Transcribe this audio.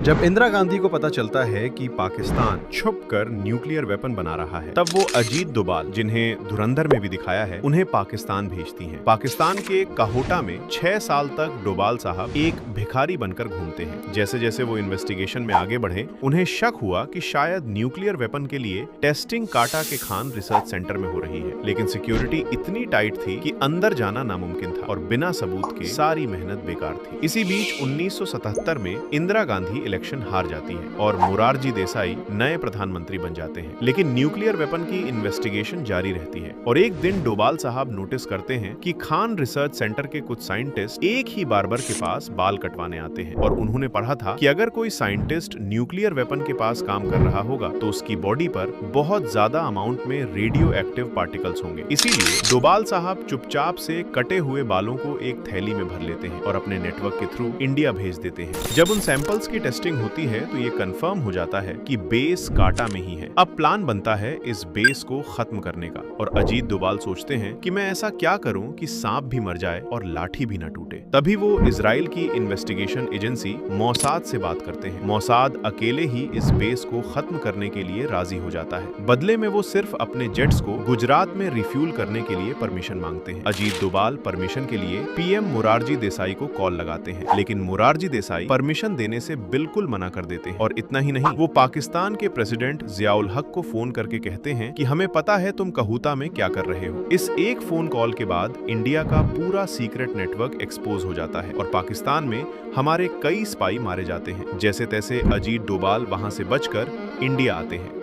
जब इंदिरा गांधी को पता चलता है कि पाकिस्तान छुपकर न्यूक्लियर वेपन बना रहा है, तब वो अजीत डोभाल, जिन्हें धुरंधर में भी दिखाया है, उन्हें पाकिस्तान भेजती हैं। पाकिस्तान के काहोटा में 6 साल तक डोभाल साहब एक भिखारी बनकर घूमते हैं। जैसे जैसे वो इन्वेस्टिगेशन में आगे बढ़े, उन्हें शक हुआ कि शायद न्यूक्लियर वेपन के लिए टेस्टिंग काटा के खान रिसर्च सेंटर में हो रही है। लेकिन सिक्योरिटी इतनी टाइट थी कि अंदर जाना नामुमकिन था और बिना सबूत के सारी मेहनत बेकार थी। इसी बीच 1977 में इंदिरा गांधी इलेक्शन हार जाती है और मोरारजी देसाई नए प्रधानमंत्री बन जाते हैं। लेकिन न्यूक्लियर वेपन की इन्वेस्टिगेशन जारी रहती है और एक दिन डोभाल साहब नोटिस करते हैं कि खान रिसर्च सेंटर के कुछ साइंटिस्ट एक ही बार्बर के पास बाल कटवाने आते हैं और उन्होंने पढ़ा था कि अगर कोई साइंटिस्ट न्यूक्लियर वेपन के पास काम कर रहा होगा तो उसकी बॉडी पर बहुत ज्यादा अमाउंट में रेडियो एक्टिव पार्टिकल्स होंगे। इसीलिए डोभाल साहब चुपचाप से कटे हुए बालों को एक थैली में भर लेते हैं और अपने नेटवर्क के थ्रू इंडिया भेज देते हैं। जब उन सैंपल्स की टेस्टिंग होती है तो ये कंफर्म हो जाता है कि बेस काटा में ही है। अब प्लान बनता है इस बेस को खत्म करने का और अजीत डोभाल सोचते हैं कि मैं ऐसा क्या करूं कि सांप भी मर जाए और लाठी भी न टूटे। तभी वो इजराइल की इन्वेस्टिगेशन एजेंसी मोसाद से बात करते हैं। मोसाद अकेले ही इस बेस को खत्म करने के लिए राजी हो जाता है। बदले में वो सिर्फ अपने जेट्स को गुजरात में रिफ्यूल करने के लिए परमिशन मांगते हैं। अजीत डोभाल परमिशन के लिए पीएम मोरारजी देसाई को कॉल लगाते हैं, लेकिन मोरारजी देसाई परमिशन देने से बिल्कुल मना कर देते हैं। और इतना ही नहीं, वो पाकिस्तान के प्रेसिडेंट जियाउल हक को फोन करके कहते हैं कि हमें पता है तुम कहूता में क्या कर रहे हो। इस एक फोन कॉल के बाद इंडिया का पूरा सीक्रेट नेटवर्क एक्सपोज हो जाता है और पाकिस्तान में हमारे कई स्पाई मारे जाते हैं। जैसे तैसे अजीत डोभाल वहां से बचकर इंडिया आते हैं।